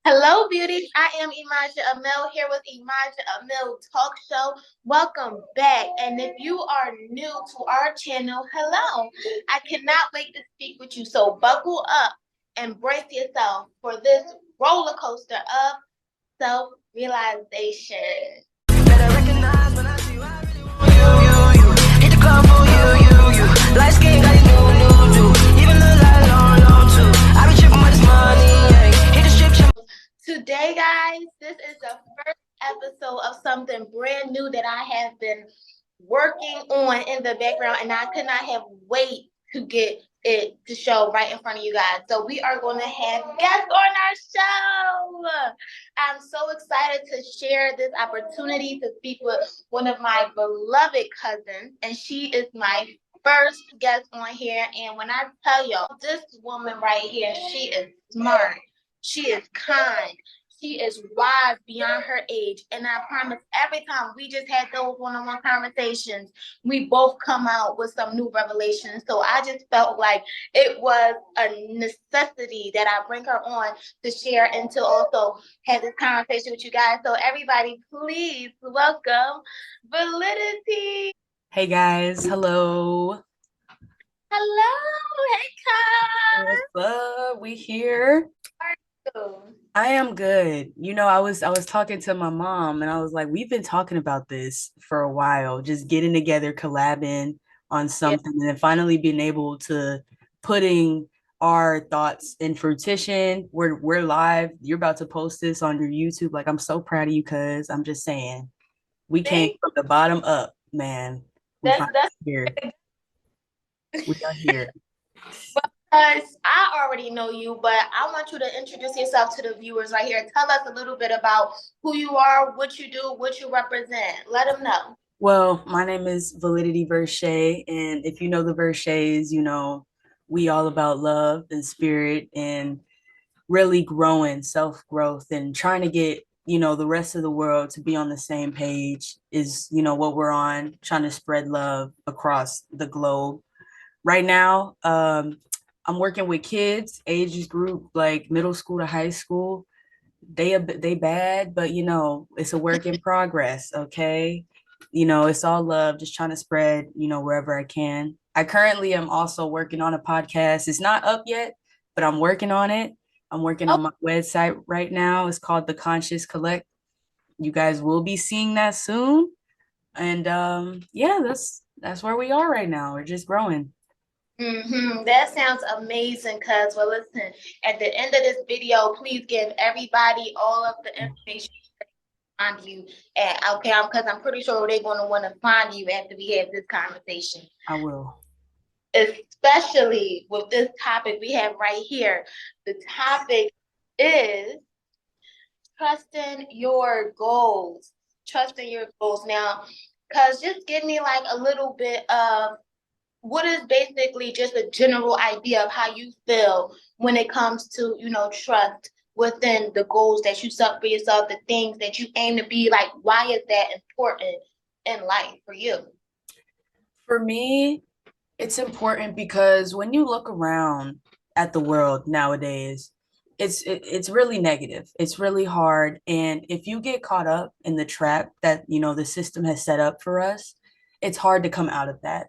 Hello, beauties. I am Emajah Amil here with Emajah Amil Talk Show. Welcome back. And if you are new to our channel, hello. I cannot wait to speak with you. So buckle up and brace yourself for this roller coaster of self-realization. Better recognize when I see you, I really want you. Hit the club for you. Light skin got it new. Even look like long too. I be tripping with this money, yeah. Hit the strip. Today, guys, this is the first episode of something brand new that I have been working on in the background, and I could not have wait to get it to show right in front of you guys. So we are going to have guests on our show. I'm so excited to share this opportunity to speak with one of my beloved cousins, and she is my first guest on here. And when I tell y'all, this woman right here, she is smart. She is kind. She is wise beyond her age. And I promise every time we just had those one-on-one conversations, we both come out with some new revelations. So I just felt like it was a necessity that I bring her on to share and to also have this conversation with you guys. So everybody, please welcome Validity. Hey guys, hello. Hello. Hey, Kai. What's up? We here. How are you? I am good. I was talking to my mom and I was like, we've been talking about this for a while, just getting together, collabing on Yeah. something, and then finally being able to putting our thoughts in fruition. We're live. You're about to post this on your YouTube. Like, I'm so proud of you, cuz I'm just saying, we came Thank from the bottom up, man. We that's finally that's here. We are here. because I already know you, but I want you to introduce yourself to the viewers right here. Tell us a little bit about who you are, what you do, what you represent. Let them know. Well, my name is Validity Verche, and if you know the Verches, we all about love and spirit and really growing self-growth and trying to get, the rest of the world to be on the same page is, what we're on, trying to spread love across the globe. Right now, I'm working with kids, ages group like middle school to high school. They bad, but it's a work in progress, okay? It's all love, just trying to spread, wherever I can. I currently am also working on a podcast. It's not up yet, but I'm working on it. I'm working Oh, on my website right now. It's called The Conscious Collect. You guys will be seeing that soon. And yeah, that's where we are right now. We're just growing. that sounds amazing, cuz. Well, listen, at the end of this video, please give everybody all of the information on you at okay, because I'm pretty sure they're going to want to find you after we have this conversation. I will. Especially with this topic we have right here. The topic is trusting your goals. Trusting your goals. Now, because just give me like a little bit of what is basically just a general idea of how you feel when it comes to, trust within the goals that you set for yourself, the things that you aim to be. Like, why is that important in life for you? For me, it's important because when you look around at the world nowadays, it's really negative. It's really hard. And if you get caught up in the trap that, the system has set up for us, it's hard to come out of that.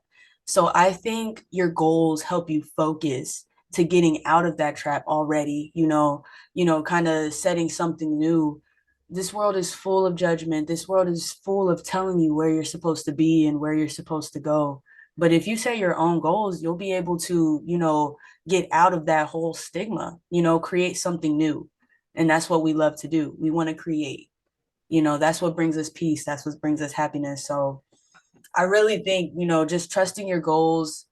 So I think your goals help you focus to getting out of that trap already, kind of setting something new. This world is full of judgment. This world is full of telling you where you're supposed to be and where you're supposed to go. But if you set your own goals, you'll be able to, get out of that whole stigma, create something new. And that's what we love to do. We want to create, that's what brings us peace. That's what brings us happiness. So I really think, just trusting your goals,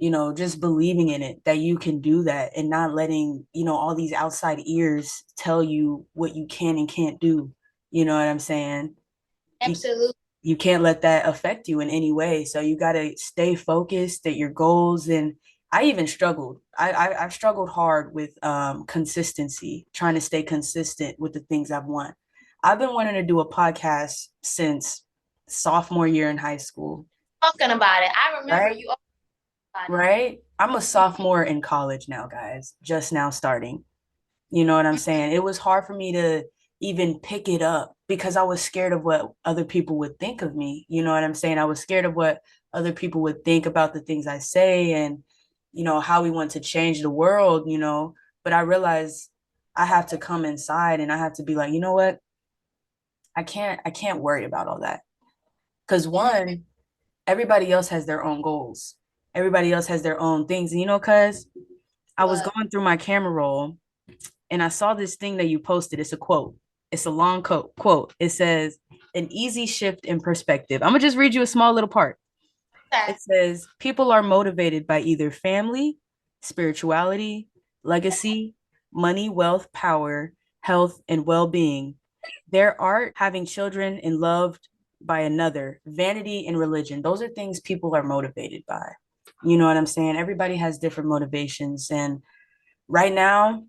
just believing in it, that you can do that and not letting, all these outside ears tell you what you can and can't do. You know what I'm saying? You, Absolutely. you can't let that affect you in any way. So you got to stay focused at your goals. And I even struggled. I've struggled hard with consistency, trying to stay consistent with the things I've want. I've been wanting to do a podcast since sophomore year in high school, Talking about it. I remember right? you talking about it. Right? I'm a sophomore in college now, guys, just now starting. You know what I'm saying? It was hard for me to even pick it up because I was scared of what other people would think of me. You know what I'm saying? I was scared of what other people would think about the things I say and, how we want to change the world, But I realized I have to come inside and I have to be like, you know what? I can't worry about all that. Because one, everybody else has their own goals. Everybody else has their own things. And cuz I was What? going through my camera roll and I saw this thing that you posted. It's a quote. It's a long quote. It says, an easy shift in perspective. I'm gonna just read you a small little part. Okay. It says, people are motivated by either family, spirituality, legacy, money, wealth, power, health, and well-being. Their art, having children, and loved by another, vanity, and religion. Those are things people are motivated by. You know what I'm saying? Everybody has different motivations. And right now,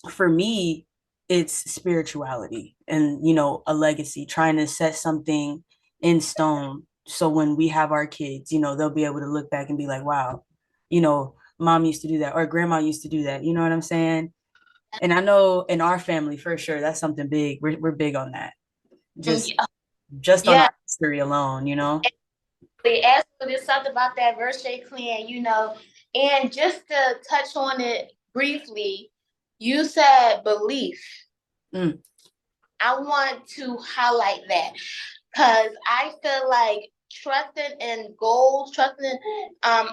for me, it's spirituality and, a legacy, trying to set something in stone. So when we have our kids, they'll be able to look back and be like, wow, mom used to do that or grandma used to do that. You know what I'm saying? And I know in our family, for sure, that's something big. We're big on that. Just Yeah. just on Yeah. our history alone. They asked for this something about that Verse clan, and just to touch on it briefly, you said belief. Mm, I want to highlight that because I feel like trusting in goals, trusting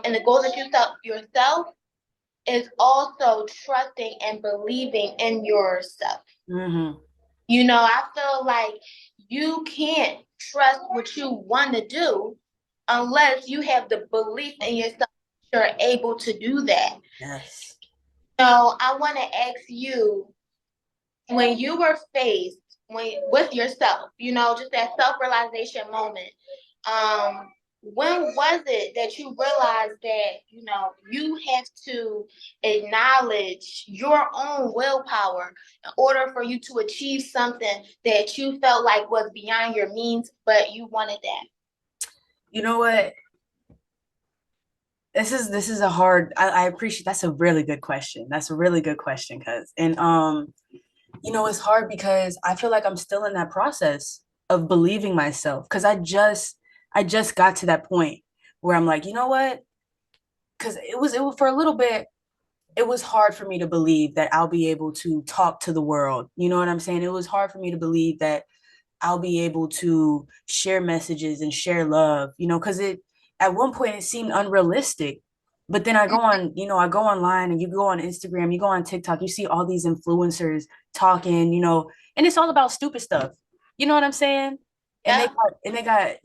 in the goals that you set yourself is also trusting and believing in yourself. hmm I feel like you can't trust what you want to do unless you have the belief in yourself you're able to do that. Yes. So I want to ask you, when you were faced with yourself, just that self-realization moment, when was it that you realized that, you have to acknowledge your own willpower in order for you to achieve something that you felt like was beyond your means, but you wanted that? You know what? This is a hard. I appreciate. That's a really good question. That's a really good question, cuz and it's hard because I feel like I'm still in that process of believing myself because I just got to that point where I'm like, you know what? Because it was for a little bit. It was hard for me to believe that I'll be able to talk to the world. You know what I'm saying? It was hard for me to believe that I'll be able to share messages and share love, because it at one point it seemed unrealistic. But then I go online and you go on Instagram, you go on TikTok, you see all these influencers talking, and it's all about stupid stuff. You know what I'm saying? And they Yeah. got and they got,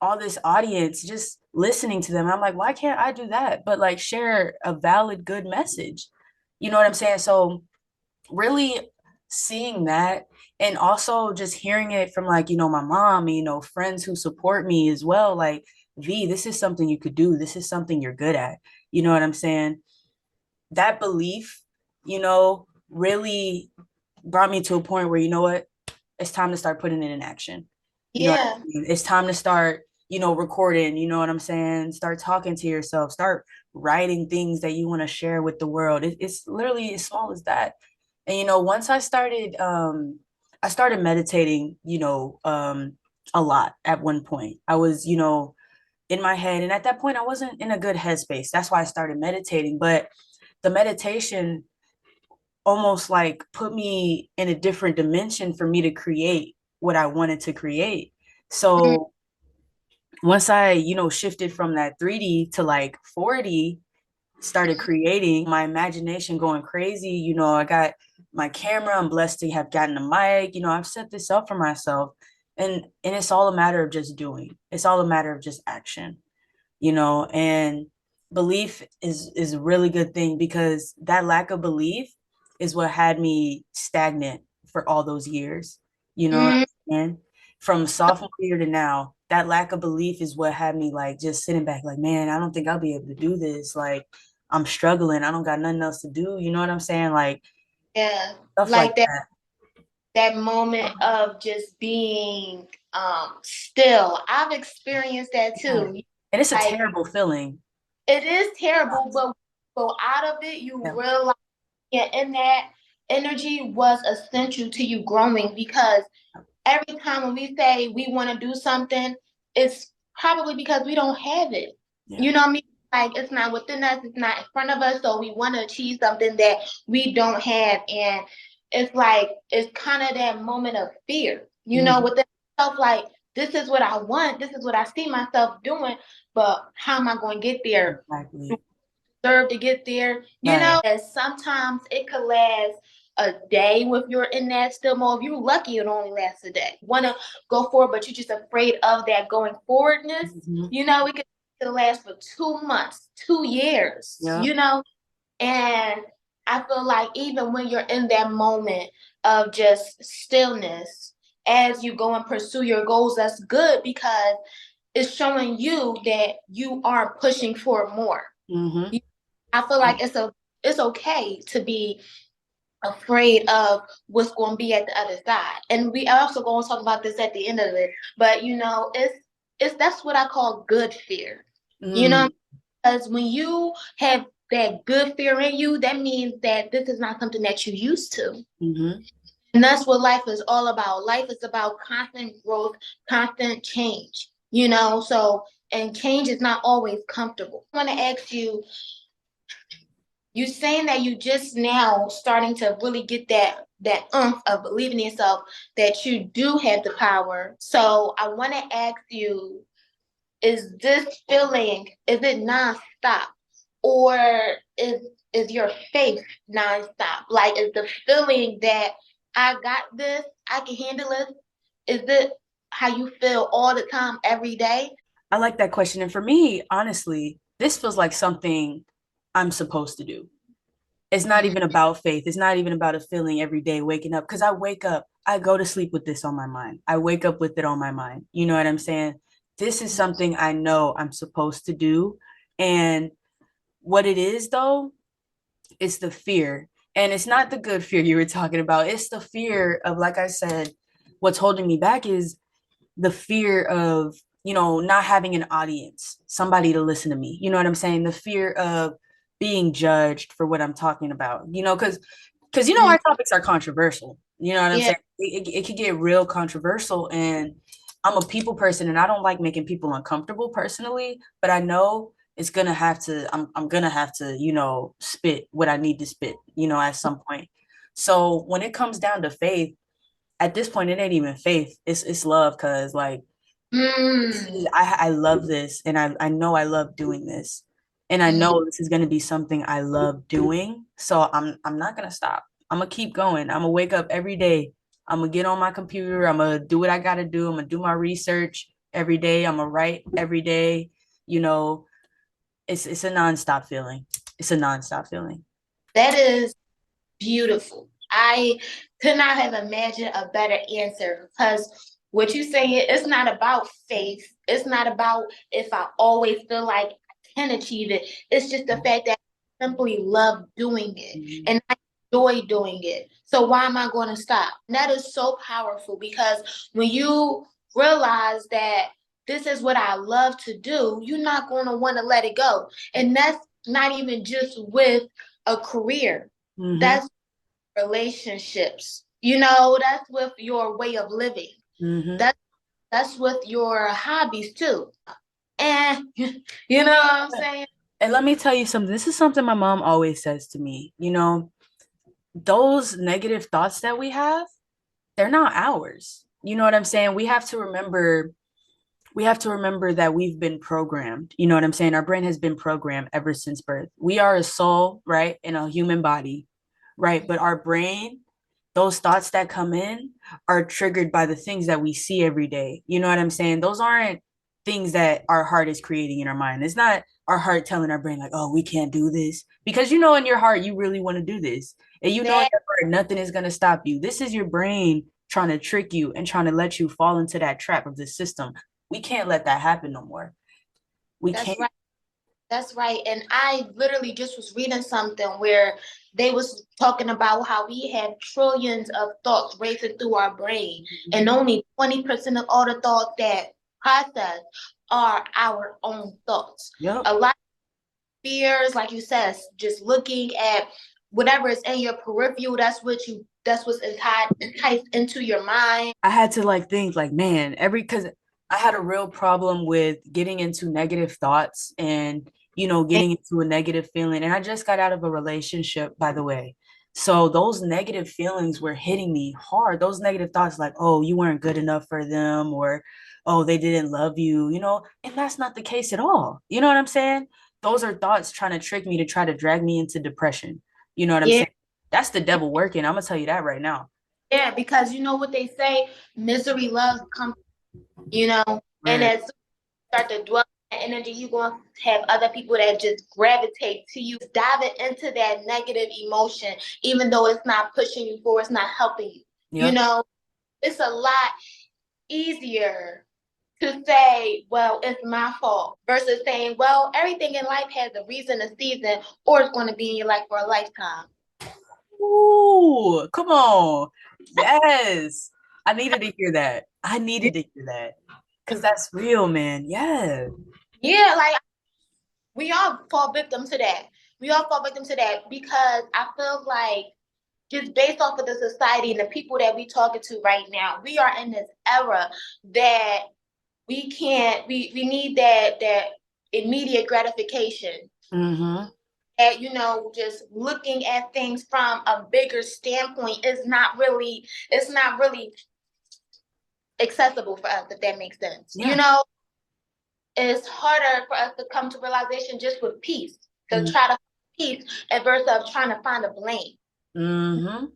all this audience just listening to them. I'm like, why can't I do that? But like share a valid, good message. You know what I'm saying? So really seeing that and also just hearing it from like my mom and friends who support me as well, like, V, this is something you could do, this is something you're good at. You know what I'm saying? That belief, really brought me to a point where, what, it's time to start putting it in action. You know what Yeah. I mean? It's time to start, recording, you know what I'm saying? Start talking to yourself, start writing things that you want to share with the world. It's literally as small as that. And once I started meditating, a lot at one point. I was, in my head. And at that point, I wasn't in a good headspace. That's why I started meditating. But the meditation almost like put me in a different dimension for me to create what I wanted to create. Mhm. So once I, shifted from that 3D to like 4D, started creating, my imagination going crazy. I got my camera. I'm blessed to have gotten a mic. I've set this up for myself. And it's all a matter of just doing. It's all a matter of just action, and belief is a really good thing because that lack of belief is what had me stagnant for all those years. You know what Mhm. I'm saying? From sophomore year to now, that lack of belief is what had me like just sitting back like, man, I don't think I'll be able to do this. Like, I'm struggling. I don't got nothing else to do. You know what I'm saying? Like, Yeah. stuff like Like that that. that moment of just being still. I've experienced that Yeah. too. And it's a Like, terrible feeling. it is terrible, but go out of it, you Yeah. realize you're in that. energy was essential to you growing, because every time when we say we want to do something, it's probably because we don't have it. Yeah. You know what I mean? Like, it's not within us, it's not in front of us, so we want to achieve something that we don't have. And it's like, it's kind of that moment of fear, you know, within yourself, like, this is what I want, this is what I see myself doing, but how am I going to get there? Exactly. Deserve to get there, you Right. know. And sometimes it could last a day if you're in that still mode. If you're lucky, it only lasts a day. Want to go forward, but you're just afraid of that going forwardness. You know, it could last for 2 months, 2 years. Yeah. You know, and I feel like even when you're in that moment of just stillness, as you go and pursue your goals, that's good, because it's showing you that you are pushing for more. I feel like it's okay to be afraid of what's going to be at the other side. And we are also going to talk about this at the end of it. But you know, it's that's what I call good fear. You know, because when you have that good fear in you, that means that this is not something that you used to. And that's what life is all about. Life is about constant growth, constant change. You know, so, and change is not always comfortable. I want to ask you, you saying that you just now starting to really get that oomph of believing in yourself, that you do have the power. So I want to ask you, is this feeling, is it nonstop, or is your faith nonstop? Like, is the feeling that I got this, I can handle it, is it how you feel all the time, every day? I like that question. And for me, honestly, this feels like something I'm supposed to do. It's not even about faith. It's not even about a feeling every day waking up. Because I wake up, I go to sleep with this on my mind. I wake up with it on my mind. You know what I'm saying? This is something I know I'm supposed to do. And what it is, though, it's the fear. And it's not the good fear you were talking about. It's the fear of, like I said, what's holding me back is the fear of, not having an audience, somebody to listen to me. You know what I'm saying? The fear of being judged for what I'm talking about, because our topics are controversial. You know what I'm Yeah, saying? It could get real controversial, and I'm a people person, and I don't like making people uncomfortable personally, but I know it's gonna have to, I'm gonna have to, spit what I need to spit, at some point. So when it comes down to faith, at this point, it ain't even faith. It's love, because like I love this, and I know I love doing this, and I know this is gonna be something I love doing. So I'm not gonna stop. I'm gonna keep going. I'm gonna wake up every day. I'm gonna get on my computer. I'm gonna do what I gotta do. I'm gonna do my research every day. I'm gonna write every day. You know, it's a nonstop feeling. It's a nonstop feeling. that is beautiful. I could not have imagined a better answer, because what you say, it's not about faith. It's not about if I always feel like I can achieve it. It's just the fact that I simply love doing it and I enjoy doing it. So why am I going to stop? And that is so powerful, because when you realize that this is what I love to do, you're not going to want to let it go. And that's not even just with a career. That's relationships. You know, that's with your way of living. That's with your hobbies too. And you know what I'm saying? And let me tell you something. This is something my mom always says to me. Those negative thoughts that we have, they're not ours. You know what I'm saying? We have to remember that we've been programmed. You know what I'm saying? Our brain has been programmed ever since birth. We are a soul, right? In a human body, right? But our brain, those thoughts that come in are triggered by the things that we see every day. You know what I'm saying? Those aren't things that our heart is creating in our mind. It's not our heart telling our brain, like, oh, we can't do this. Because in your heart, you really want to do this. And in your That heart, nothing is going to stop you. This is your brain trying to trick you and trying to let you fall into that trap of the system. We can't let that happen no more. We that's can't. right. That's right. And I literally just was reading something where they was talking about how we have trillions of thoughts racing through our brain, and only 20% of all the thoughts that process are our own thoughts. Yep. A lot of fears, like you said, just looking at whatever is in your peripheral, that's what's enticed into your mind. I had to like think like, man, because I had a real problem with getting into negative thoughts and, getting into a negative feeling. And I just got out of a relationship, by the way. So those negative feelings were hitting me hard. Those negative thoughts like, oh, you weren't good enough for them, or oh, they didn't love you, and that's not the case at all. You know what I'm saying? Those are thoughts trying to trick me to try to drag me into depression. You know what I'm Yeah, saying? That's the devil working. I'm gonna tell you that right now. yeah, because you know what they say, misery loves company, you know, and Right. as you start to dwell in that energy, you're going to have other people that just gravitate to you, diving into that negative emotion, even though it's not pushing you forward, it's not helping you. You Yep. know, it's a lot easier to say, well, it's my fault, versus saying, well, everything in life has a reason, a season, or it's going to be in your life for a lifetime. Ooh, come on. Yes. I needed to hear that. I needed to hear that. Because that's real, man. Yeah. Yeah, like we all fall victim to that. We all fall victim to that because I feel like just based off of the society and the people that we talking to right now, we are in this era that we can't we need that immediate gratification. Mm-hmm. At just looking at things from a bigger standpoint is not really it's not really accessible for us, if that makes sense. Yeah. It's harder for us to come to realization just with peace, to Mm-hmm. try to find peace at versus of trying to find a Mm-hmm.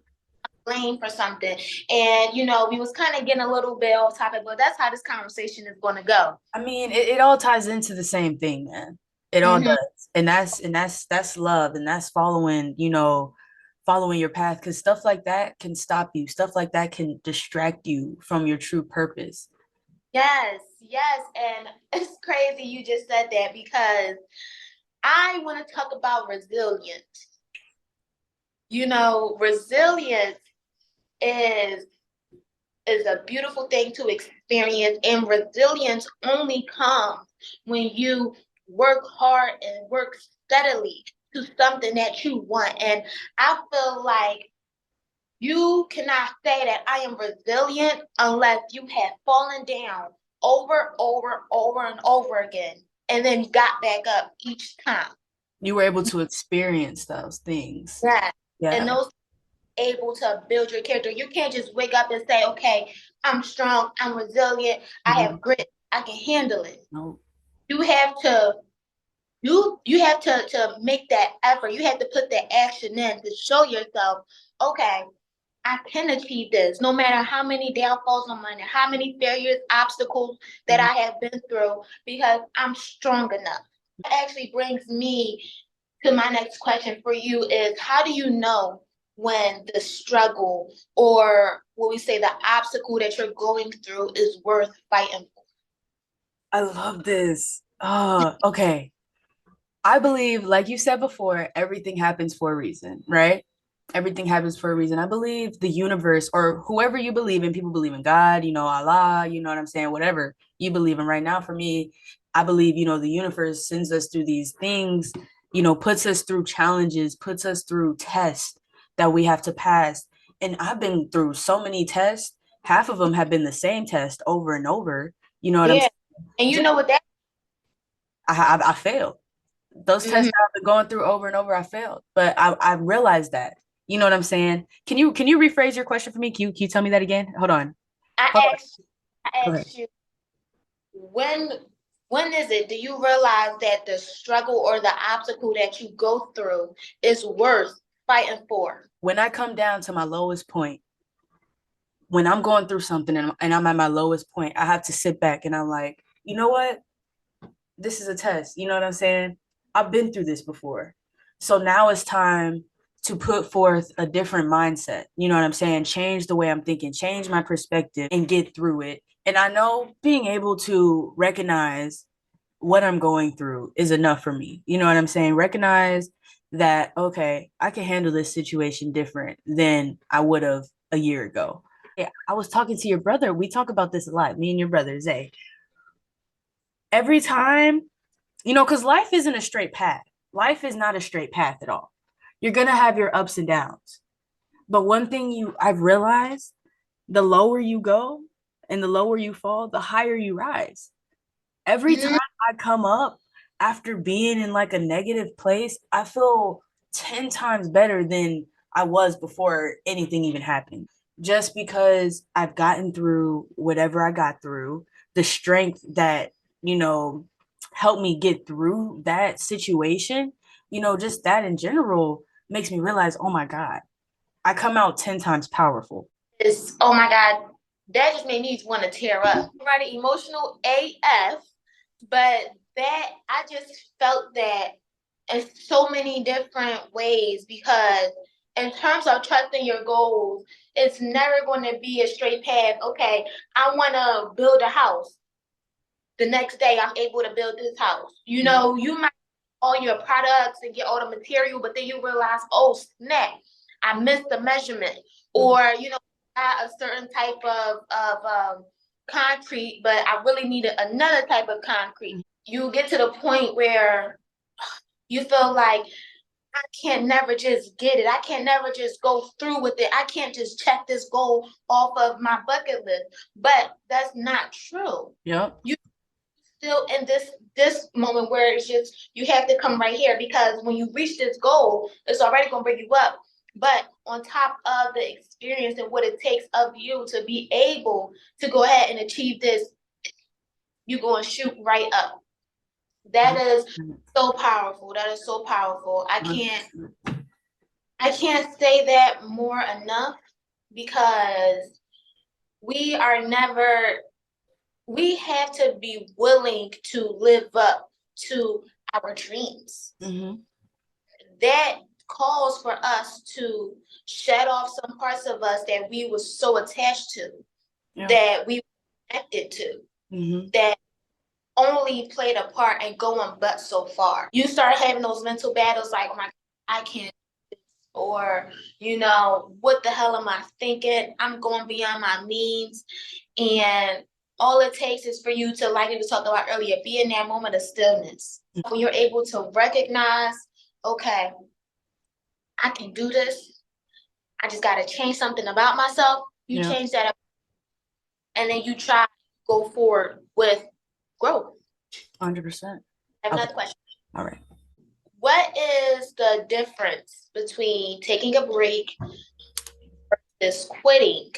blame for something. And we was kind of getting a little bit off topic, but that's how this conversation is going to go. I mean, it all ties into the same thing, man. It all Mm-hmm. does. And that's love, and that's following your path, because stuff like that can stop you. Stuff like that can distract you from your true purpose. Yes, yes, and it's crazy you just said that because I want to talk about resilience. Resilience is is a beautiful thing to experience, and resilience only comes when you work hard and work steadily to something that you want. And I feel like you cannot say that I am resilient unless you have fallen down over and over again and then got back up each time. You were able to experience those things. Yeah. And Yeah. those able to build your character. You can't just wake up and say, okay, I'm strong, I'm resilient, I Mhm. have grit, I can handle it. No. You have to you have to make that effort. You have to put that action in to show yourself, okay, I can achieve this, no matter how many downfalls I'm under, how many failures, obstacles that I have been through, because I'm strong enough. That actually brings me to my next question for you is how do you know when the struggle or what we say the obstacle that you're going through is worth fighting for? I love this. Okay. I believe, like you said before, everything happens for a reason, right? Everything happens for a reason. I believe the universe, or whoever you believe in, people believe in God, Allah, you know what I'm saying? Whatever you believe in right now. For me, I believe, the universe sends us through these things, puts us through challenges, puts us through tests that we have to pass. And I've been through so many tests. Half of them have been the same test over and over. You know what I'm Yeah. saying? And you Just, know what that I failed those tests Mhm. that I've been going through over and over. I failed, but I realized that. You know what I'm saying? Can you rephrase your question for me? Can you tell me that again? Hold I on. asked I Go ahead. asked you when when is it do you realize that the struggle or the obstacle that you go through is worth fighting for? When I come down to my lowest point, when I'm going through something and I'm at my lowest point, I have to sit back and I'm like, you know what? This is a test. You know what I'm saying? I've been through this before. So now it's time to put forth a different mindset. You know what I'm saying? Change the way I'm thinking, change my perspective and get through it. And I know being able to recognize what I'm going through is enough for me. You know what I'm saying? Recognize that, okay, I can handle this situation different than I would have a year ago. Yeah, I was talking to your brother. We talk about this a lot, me and your brother, Zay. Every time, because life isn't a straight path. Life is not a straight path at all. You're gonna have your ups and downs. But one thing I've realized, the lower you go and the lower you fall, the higher you rise. Every time Mm, I come up after being in like a negative place, I feel 10 times better than I was before anything even happened. Just because I've gotten through whatever I got through, the strength that, you know, helped me get through that situation, just that in general makes me realize, oh my God, I come out 10 times powerful. oh my God, that just made me want to tear up. Right, emotional AF, but that I just felt that in so many different ways because in terms of trusting your goals, it's never going to be a straight path. Okay, I want to build a house. The next day, I'm able to build this house. You know, you might all your products and get all the material, but then you realize, oh snap, I missed the measurement, or a certain type of concrete, but I really needed another type of concrete. You get to the point where you feel like I can't never just get it. I can't never just go through with it. I can't just check this goal off of my bucket list. But that's not true. Yep. You still in this moment where it's just you have to come right here because when you reach this goal, it's already gonna bring you up. But on top of the experience and what it takes of you to be able to go ahead and achieve this, you're gonna shoot right up. That is so powerful. That is so powerful. I can't say that more enough because we are never we have to be willing to live up to our dreams. Mm-hmm. That calls for us to shed off some parts of us that we were so attached to, that we were connected to, that only played a part in going but so far. You start having those mental battles like, oh my, I can't, or, what the hell am I thinking? I'm going beyond my means. And all it takes is for you to, like we were talking about earlier, be in that moment of stillness. When you're able to recognize, okay, I can do this. I just got to change something about myself. You change that up, and then you try to go forward with growth. 100%. I have another question. All right. What is the difference between taking a break versus quitting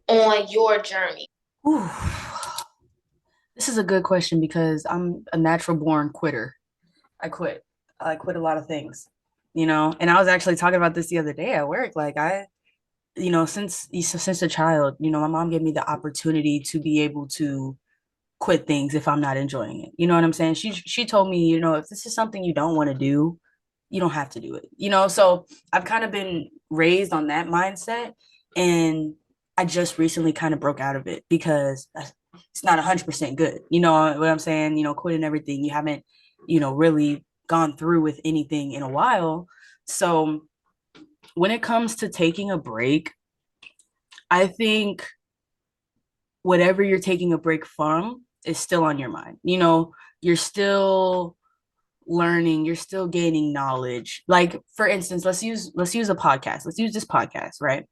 on your journey? Ooh. This is a good question because I'm a natural born quitter. I quit. I quit a lot of things, and I was actually talking about this the other day at work. Like since a child, my mom gave me the opportunity to be able to quit things if I'm not enjoying it. You know what I'm saying? She told me, if this is something you don't want to do, you don't have to do it. So I've kind of been raised on that mindset, and I just recently kind of broke out of it because it's not 100% good. You know what I'm saying? Quitting everything. You haven't, really gone through with anything in a while. So when it comes to taking a break, I think whatever you're taking a break from is still on your mind. You're still learning, you're still gaining knowledge. Like for instance, let's use a podcast. Let's use this podcast, right?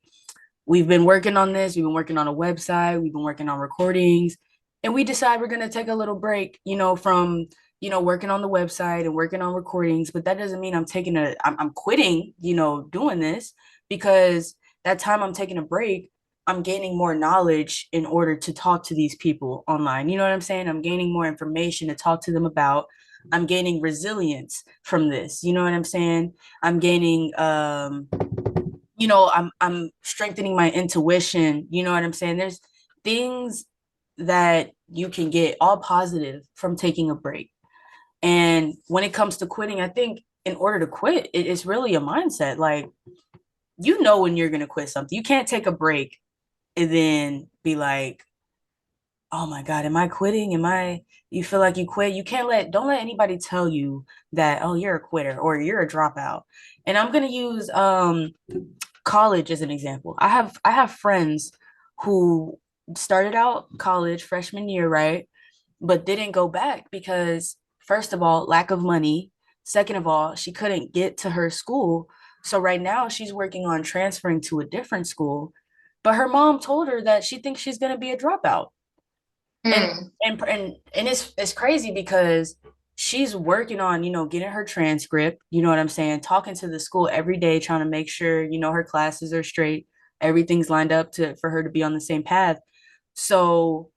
We've been working on this, we've been working on a website, we've been working on recordings, and we decide we're going to take a little break, from working on the website and working on recordings. But that doesn't mean I'm quitting, doing this, because that time I'm taking a break, I'm gaining more knowledge in order to talk to these people online. You know what I'm saying? I'm gaining more information to talk to them about. I'm gaining resilience from this. You know what I'm saying? I'm gaining I'm strengthening my intuition. You know what I'm saying? There's things that you can get all positive from taking a break. And when it comes to quitting, I think in order to quit, it's really a mindset. Like, when you're going to quit something. You can't take a break and then be like, oh my God, am I quitting? You feel like you quit? Don't let anybody tell you that, oh, you're a quitter or you're a dropout. And I'm going to use college as an example. I have friends who started out college freshman year, right? But didn't go back because, first of all, lack of money. Second of all, she couldn't get to her school So right now she's working on transferring to a different school, but her mom told her that she thinks she's going to be a dropout. And Mm. and it's crazy because she's working on, getting her transcript, you know what I'm saying, talking to the school every day, trying to make sure, her classes are straight, everything's lined up to for her to be on the same path. So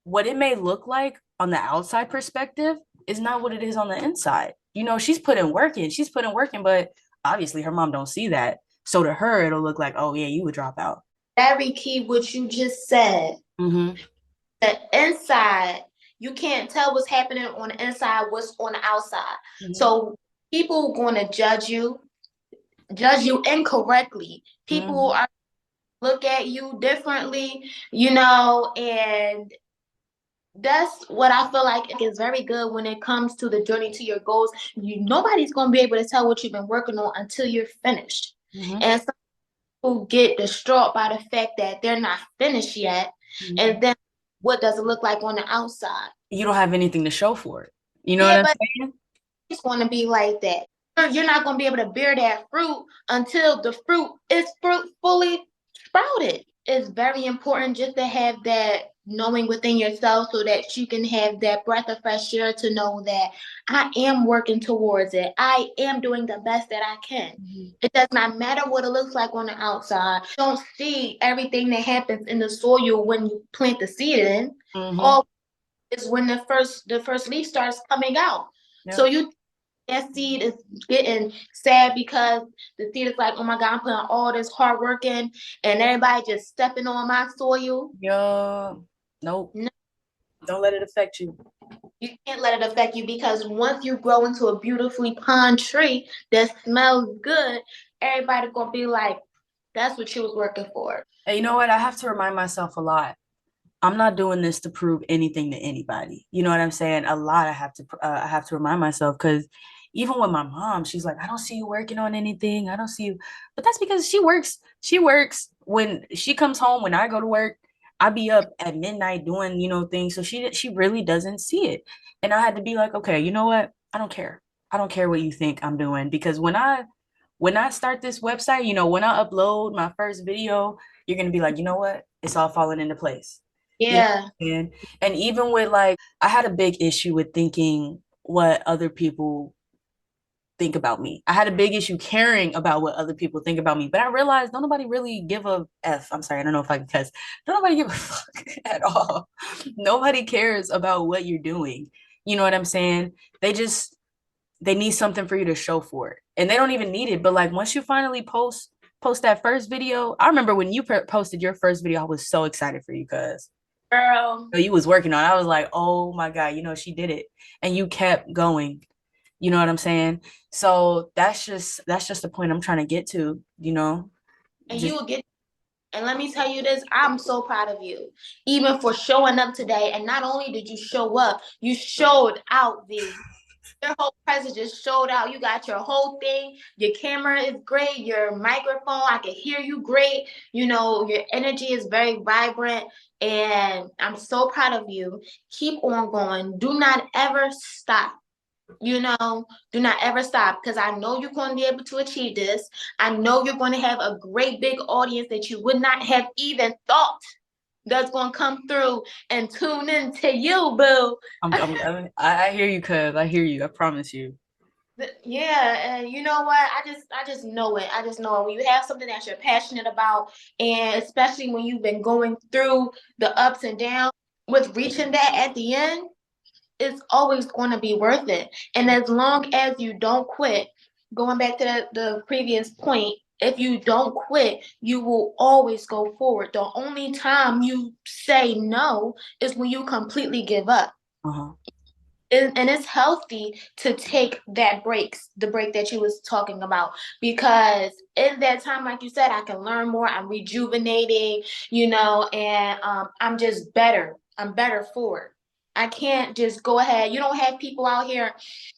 what it may look like on the outside perspective is not what it is on the inside. She's putting work in, but obviously her mom don't see that. So to her, it'll look like, oh yeah, you would drop out. Very key what you just said. Mm-hmm. The inside, you can't tell what's happening on the inside, what's on the outside. Mm-hmm. So people going to judge you incorrectly. People Mm-hmm. are look at you differently, and that's what I feel like is very good when it comes to the journey to your goals. Nobody's going to be able to tell what you've been working on until you're finished. Mm-hmm. And some people get distraught by the fact that they're not finished yet. Mm-hmm. And then what does it look like on the outside? You don't have anything to show for it. You know what Yeah, I'm but saying? it's going to be like that. You're not going to be able to bear that fruit until the fruit is fully sprouted. It's very important just to have that knowing within yourself so that you can have that breath of fresh air to know that I am working towards it. I am doing the best that I can. Mm-hmm. It does not matter what it looks like on the outside. You don't see everything that happens in the soil when you plant the seed in. Mm-hmm. All is when the first leaf starts coming out. Yeah. So that seed is getting sad because the seed is like, oh my God, I'm putting all this hard work in and everybody just stepping on my soil. Yeah. Nope. No, Don't let it affect you. you can't let it affect you because once you grow into a beautifully pond tree that smells good, everybody gonna be like, that's what you was working for. And you know what? I have to remind myself a lot. I'm not doing this to prove anything to anybody. You know what I'm saying? A lot I have to remind myself because even with my mom, she's like, I don't see you working on anything. I don't see you. But that's because she works. She works when she comes home, when I go to work, I be up at midnight doing, things. So she really doesn't see it. And I had to be like, okay, you know what? I don't care. I don't care what you think I'm doing because when I start this website, when I upload my first video, you're gonna be like, you know what? It's all falling into place. You know Yeah. what I'm saying? And even with I had a big issue with thinking what other people think about me. I had a big issue caring about what other people think about me. But I realized don't nobody really give a F. I'm sorry, I don't know if I can cuss. Don't nobody give a fuck at all. Nobody cares about what you're doing. You know what I'm saying? They need something for you to show for it. And they don't even need it. But once you finally post that first video, I remember when you posted your first video, I was so excited for you because Girl. you was working on it. I was like, oh my God, she did it. And you kept going. You know what I'm saying? So that's just the point I'm trying to get to, And you just will get. And let me tell you this, I'm so proud of you, even for showing up today. And not only did you show up, you showed out, V. Your whole presence just showed out. You got your whole thing. Your camera is great. Your microphone, I can hear you great. Your energy is very vibrant. And I'm so proud of you. Keep on going. Do not ever stop. Do not ever stop because I know you're going to be able to achieve this. I know you're going to have a great big audience that you would not have even thought that's going to come through and tune in to you, boo. I hear you, cuz. I hear you. I promise you. Yeah, and you know what? I just know it. I just know it. When you have something that you're passionate about, and especially when you've been going through the ups and downs, with reaching that at the end, it's always going to be worth it. And as long as you don't quit, going back to the previous point, if you don't quit, you will always go forward. The only time you say no is when you completely give up. Uh-huh. And it's healthy to take the break that you was talking about, because in that time, like you said, I can learn more. I'm rejuvenating, and I'm just better. I'm better for it. I can't just go ahead. You don't have people out here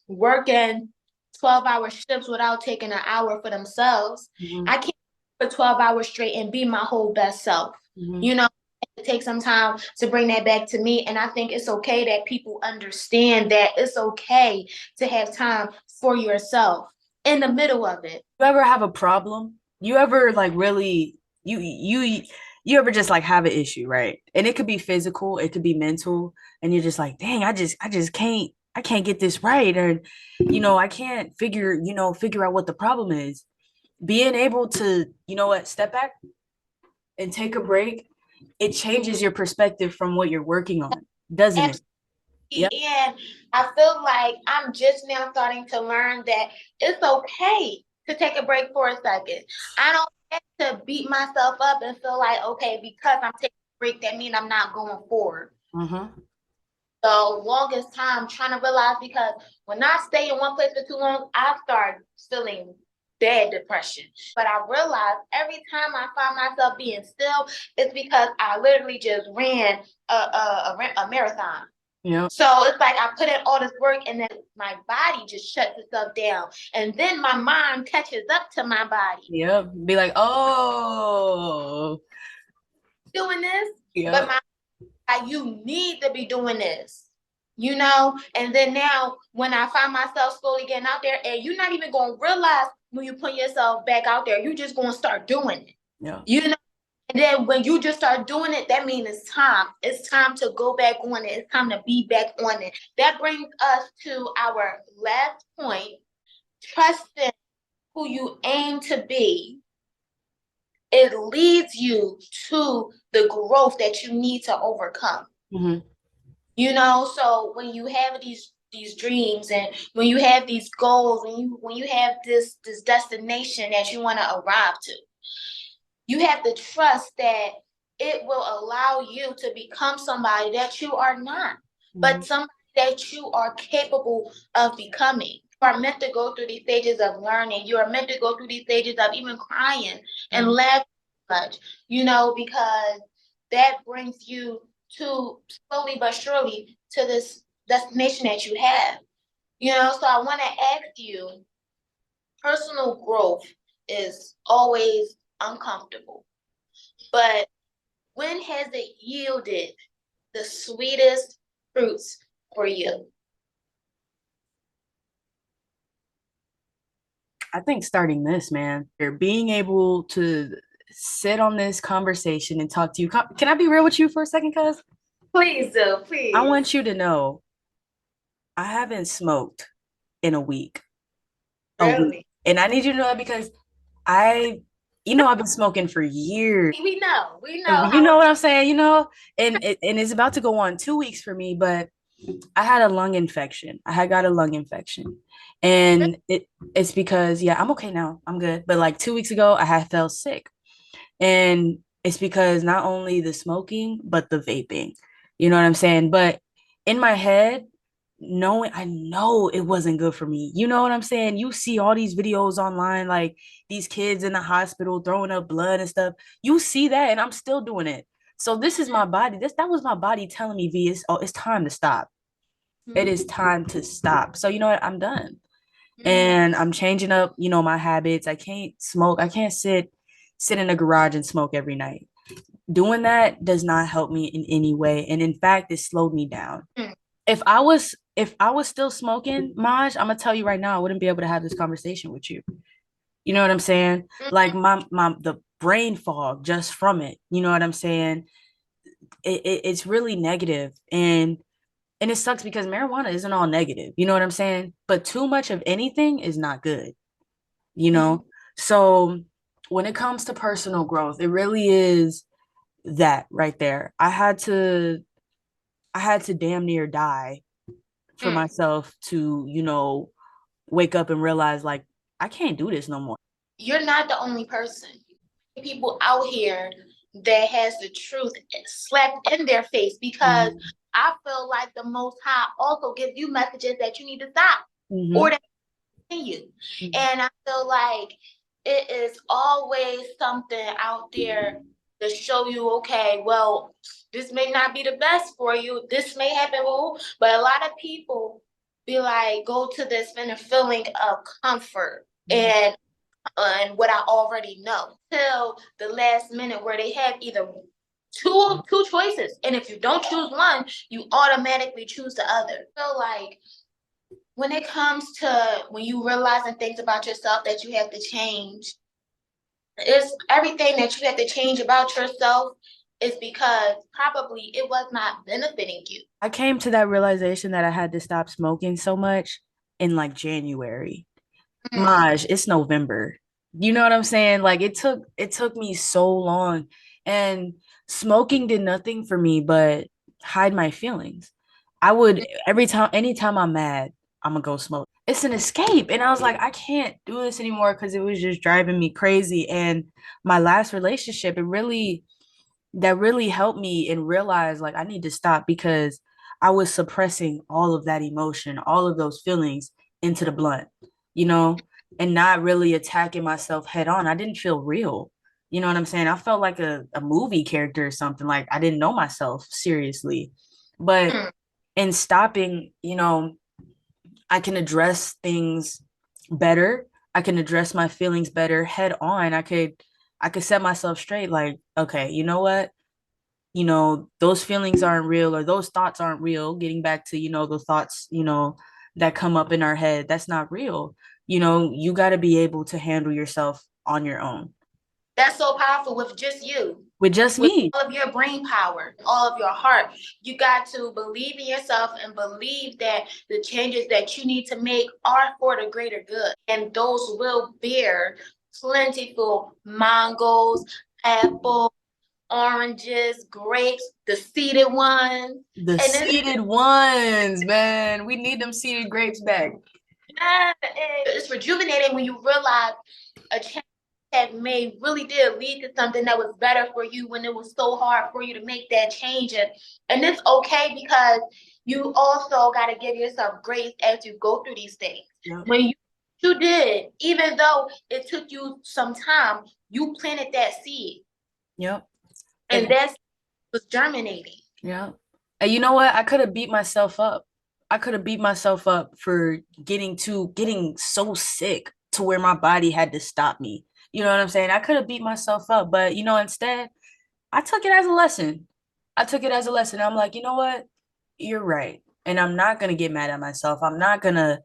working 12-hour shifts without taking an hour for themselves. Mm-hmm. I can't for 12 hours straight and be my whole best self. Mm-hmm. Take some time to bring that back to me. And I think it's okay that people understand that it's okay to have time for yourself. in the middle of it. You ever have a problem? You ever like really you ever just like have an issue, right? And it could be physical, it could be mental, and you're just like, dang, I just can't get this right. Or, I can't figure out what the problem is. Being able to, step back and take a break, it changes your perspective from what you're working on, doesn't it? Yep. And I feel like I'm just now starting to learn that it's okay to take a break for a second. I don't have to beat myself up and feel like, okay, because I'm taking a break, that means I'm not going forward. Mm-hmm. The longest time trying to realize, because when I stay in one place for too long, I start feeling bad depression. But I realize every time I find myself being still, it's because I literally just ran a marathon. Yeah. So it's like I put in all this work and then my body just shuts itself down. And then my mind catches up to my body. Yeah. Be like, oh, Doing this, yeah. but you need to be doing this, And then now when I find myself slowly getting out there, and you're not even going to realize when you put yourself back out there, you're just going to start doing it. Yeah. And then when you just start doing it, that means it's time. It's time to go back on it. It's time to be back on it. That brings us to our last point. Trusting who you aim to be. It leads you to the growth that you need to overcome. Mm-hmm. So when you have these dreams, and when you have these goals, when you have this destination that you want to arrive to, you have to trust that it will allow you to become somebody that you are not, but somebody that you are capable of becoming. You are meant to go through these stages of learning. You are meant to go through these stages of even crying and laughing much, because that brings you to slowly but surely to this destination that you have. So I want to ask you, personal growth is always uncomfortable, but when has it yielded the sweetest fruits for you? I think starting this, man, you're being able to sit on this conversation and talk to you. Can I be real with you for a second, cuz? Please do, please. I want you to know I haven't smoked in a week. Really? And I need you to know that because I've been smoking for years. We know You know what I'm saying, and it's about to go on 2 weeks for me, but I had a lung infection. I had got a lung infection. And it's because, yeah, I'm okay now. I'm good. But like 2 weeks ago, I had felt sick. And it's because not only the smoking, but the vaping. You know what I'm saying? But in my head, I know it wasn't good for me. You know what I'm saying? You see all these videos online, like these kids in the hospital throwing up blood and stuff. You see that, and I'm still doing it. So this is my body. That was my body telling me, V, it's time to stop. It is time to stop. So you know what? I'm done. And I'm changing up, my habits. I can't smoke. I can't sit in a garage and smoke every night. Doing that does not help me in any way. And in fact, it slowed me down. If I was still smoking, Maj, I'm gonna tell you right now, I wouldn't be able to have this conversation with you. You know what I'm saying? Like the brain fog just from it. You know what I'm saying? It's really negative, and it sucks because marijuana isn't all negative. You know what I'm saying? But too much of anything is not good. So when it comes to personal growth, it really is that right there. I had to damn near die for myself to, wake up and realize like I can't do this no more. You're not the only person. People out here that has the truth slapped in their face, because I feel like the Most High also gives you messages that you need to stop or that continue. And I feel like it is always something out there to show you, okay, well, this may not be the best for you. This may happen, but a lot of people be like, go to this inner feeling of comfort and what I already know, till the last minute where they have either two choices, and if you don't choose one, you automatically choose the other. So like when it comes to when you realizing things about yourself that you have to change, it's everything that you have to change about yourself is because probably it was not benefiting you. I came to that realization that I had to stop smoking so much in like January. Mm. Maj, it's November. You know what I'm saying? Like it took me so long, and smoking did nothing for me but hide my feelings. I would every time anytime I'm mad, I'm gonna go smoke. It's an escape. And I was like, I can't do this anymore because it was just driving me crazy. And my last relationship, that really helped me and realize like I need to stop because I was suppressing all of that emotion, all of those feelings into the blunt, you know, and not really attacking myself head on. I didn't feel real. You know what I'm saying? I felt like a movie character or something. Like I didn't know myself seriously. But Mm. in stopping, I can address things better. I can address my feelings better head on. I could set myself straight like, okay, you know what? Those feelings aren't real or those thoughts aren't real. Getting back to, the thoughts, that come up in our head, that's not real. You got to be able to handle yourself on your own That's so powerful with just you, with just with me. all of your brain power, all of your heart. You got to believe in yourself and believe that the changes that you need to make are for the greater good. And those will bear plentiful mangoes, apples, oranges, grapes, the seeded ones. The And it's, seeded ones, man. We need them seeded grapes back. it's rejuvenating when you realize a change that may really did lead to something that was better for you when it was so hard for you to make that change. And it's okay because you also got to give yourself grace as you go through these things. Yep. When you did, even though it took you some time, you planted that seed. Yep. And that was germinating. Yeah. And you know what? I could have beat myself up. I could have beat myself up for getting so sick to where my body had to stop me. You know what I'm saying? I could have beat myself up, but instead, I took it as a lesson. I took it as a lesson. I'm like, you know what? You're right. And I'm not gonna get mad at myself. I'm not gonna,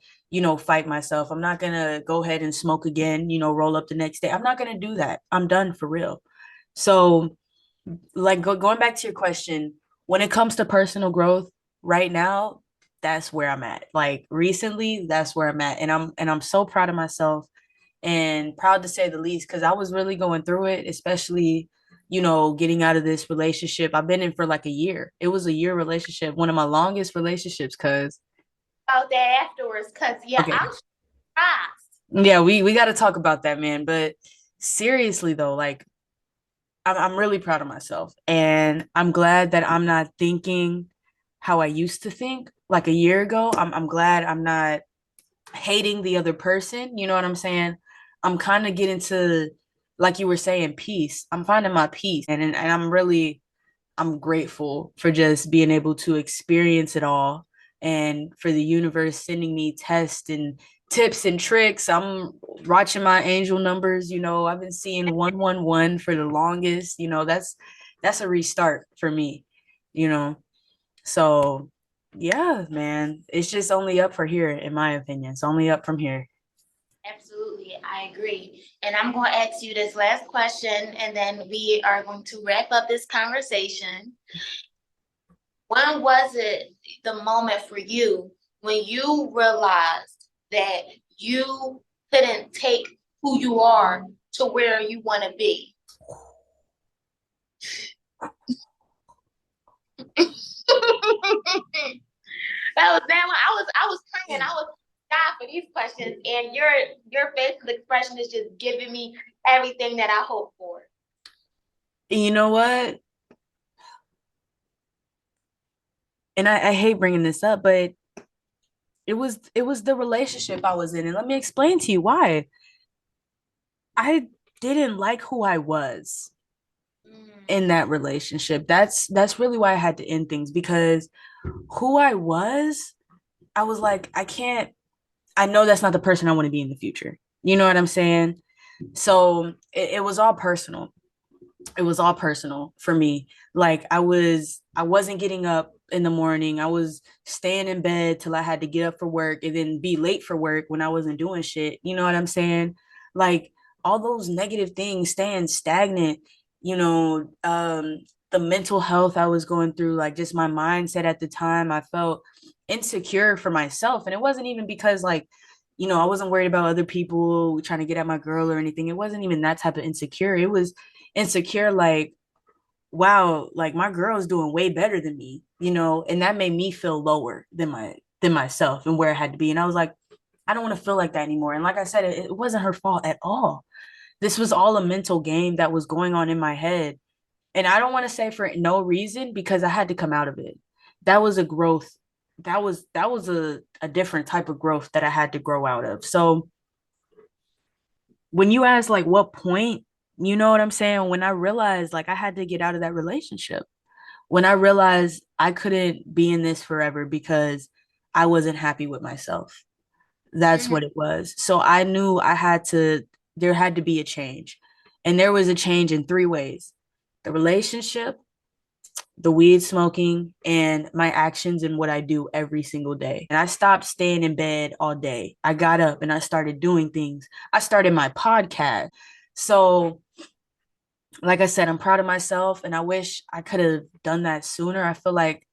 fight myself. I'm not gonna go ahead and smoke again, roll up the next day. I'm not gonna do that. I'm done for real. So like going back to your question, when it comes to personal growth, right now, that's where I'm at. Like recently, that's where I'm at, and I'm so proud of myself and proud to say the least because I was really going through it, especially getting out of this relationship. I've been in for like a year. It was a year relationship, one of my longest relationships. Cause About that afterwards, because yeah, okay, I'm surprised. yeah, we got to talk about that, man. But seriously though, like I'm really proud of myself. And I'm glad that I'm not thinking how I used to think like a year ago. I'm glad I'm not hating the other person. You know what I'm saying? I'm kind of getting to, like you were saying, peace. I'm finding my peace. And I'm grateful for just being able to experience it all and for the universe sending me tests and tips and tricks. I'm watching my angel numbers, I've been seeing 111 for the longest, that's a restart for me, you know. So, yeah, man, it's just only up for here in my opinion. It's only up from here. Absolutely, I agree. And I'm going to ask you this last question, and then we are going to wrap up this conversation. When was it the moment for you when you realized that you couldn't take who you are to where you want to be? That was that one. I was praying. I was God for these questions, and your facial expression is just giving me everything that I hope for. You know what? And I hate bringing this up, but it was the relationship I was in. And let me explain to you why. I didn't like who I was in that relationship. That's really why I had to end things because who I was like, I know that's not the person I want to be in the future. You know what I'm saying? So it was all personal. it was all personal for me. Like I wasn't getting up in the morning. I was staying in bed till I had to get up for work and then be late for work when I wasn't doing shit. You know what I'm saying? Like all those negative things, staying stagnant, you know, the mental health I was going through, like just my mindset at the time, I felt insecure for myself. And it wasn't even because like, you know, I wasn't worried about other people trying to get at my girl or anything. It wasn't even that type of insecure. It was insecure like, wow, like my girl is doing way better than me, you know, and that made me feel lower than myself and where I had to be. And I was like, I don't want to feel like that anymore. And like I said, it wasn't her fault at all. This was all a mental game that was going on in my head. And I don't want to say for no reason because I had to come out of it. That was a growth. That was a different type of growth that I had to grow out of. So when you ask like what point, you know what I'm saying? When I realized like I had to get out of that relationship, when I realized I couldn't be in this forever because I wasn't happy with myself. That's Mhm. what it was. So I knew there had to be a change. And there was a change in three ways: the relationship, the weed smoking, and my actions and what I do every single day. And I stopped staying in bed all day. I got up and I started doing things. I started my podcast. So, like I said, I'm proud of myself and I wish I could have done that sooner. I feel like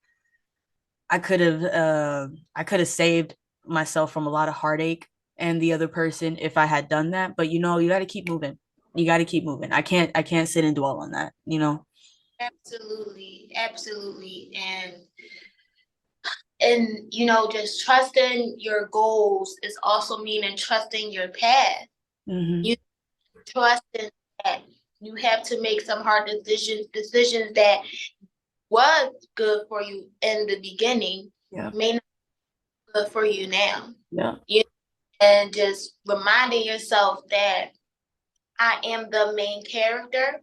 I could have saved myself from a lot of heartache and the other person if I had done that. But you know, you got to keep moving. You got to keep moving. I can't sit and dwell on that, you know. Absolutely, absolutely. And you know, just trusting your goals is also meaning trusting your path. Mm-hmm. You trusting that you have to make some hard decisions that was good for you in the beginning Yeah. may not be good for you now. Yeah. You and just reminding yourself that I am the main character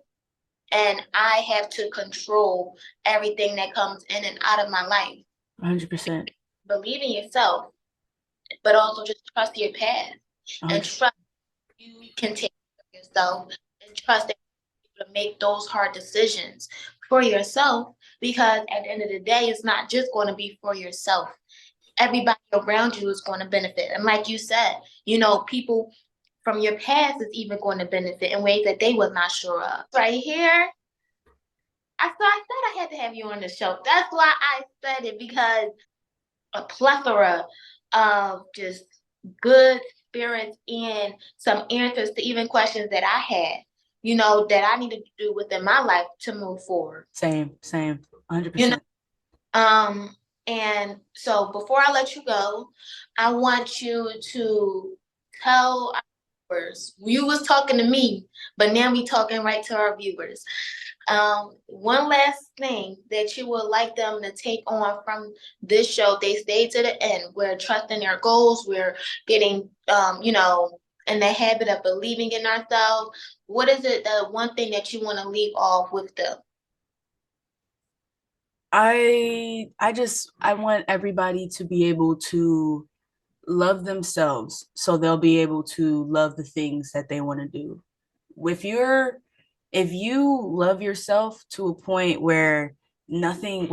and I have to control everything that comes in and out of my life. 100%. Believe in yourself, but also just trust your path and 100. trust you can take care of yourself and trust that you can make those hard decisions for yourself because at the end of the day, it's not just going to be for yourself. Everybody around you is going to benefit. And like you said, you know, people from your past is even going to benefit in ways that they was not sure of. Right here, I said I had to have you on the show. That's why I said it because a plethora of just good spirits and some answers to even questions that I had, you know, that I needed to do within my life to move forward. Same. You know, 100%. and so before I let you go, I want you to tell our viewers. You was talking to me, but now we talking right to our viewers. One last thing that you would like them to take on from this show. They stayed to the end. We're trusting their goals. We're getting, you know, in the habit of believing in ourselves. What is it, the one thing that you want to leave off with them? I want everybody to be able to love themselves so they'll be able to love the things that they want to do. If you're if you love yourself to a point where nothing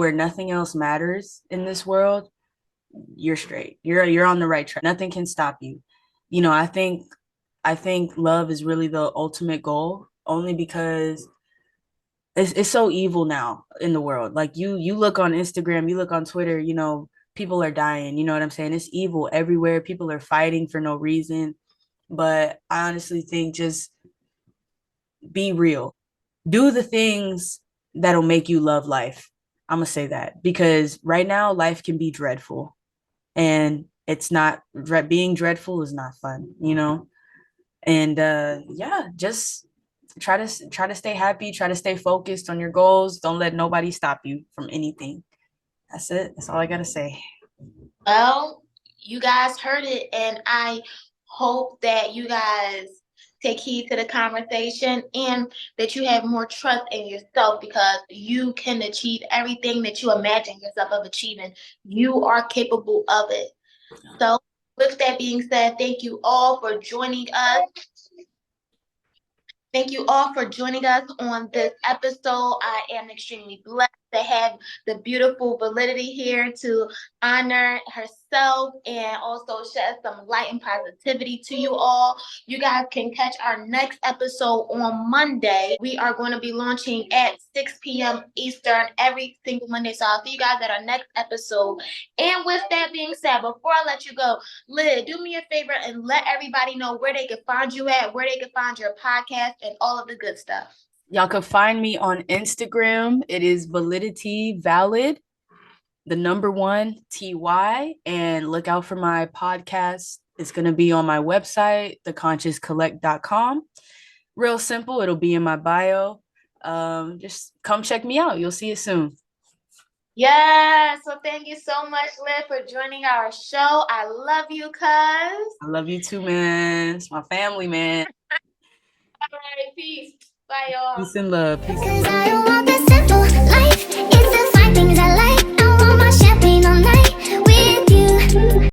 else matters in this world, you're straight. You're on the right track. Nothing can stop you. You know, I think love is really the ultimate goal only because it's so evil now in the world. Like you look on Instagram, you look on Twitter, you know, people are dying, you know what I'm saying? It's evil everywhere. People are fighting for no reason. But I honestly think just be real. Do the things that'll make you love life. I'm gonna say that because right now life can be dreadful and it's not being dreadful is not fun, you know? And yeah, just try to stay happy, try to stay focused on your goals. Don't let nobody stop you from anything. That's it. That's all I gotta say. Well, you guys heard it, and I hope that you guys take heed to the conversation and that you have more trust in yourself because you can achieve everything that you imagine yourself of achieving. You are capable of it. So, with that being said, thank you all for joining us. Thank you all for joining us on this episode. I am extremely blessed to have the beautiful Validity here to honor herself and also shed some light and positivity to you all. You guys can catch our next episode on Monday. We are going to be launching at 6 p.m. Eastern every single Monday. So I'll see you guys at our next episode. And with that being said, before I let you go, Lid, do me a favor and let everybody know where they can find you at, where they can find your podcast, and all of the good stuff. Y'all can find me on Instagram. It is Validity Valid, the number 1 TY, and look out for my podcast. It's going to be on my website, theconsciouscollect.com. Real simple. It'll be in my bio. Just come check me out. You'll see it soon. Yeah, so thank you so much, Liv, for joining our show. I love you, cuz. I love you too, man. It's my family, man. All right, peace. Bye, y'all. Peace and love. Peace and love. Cause I don't want the simple life. It's the fine things I like.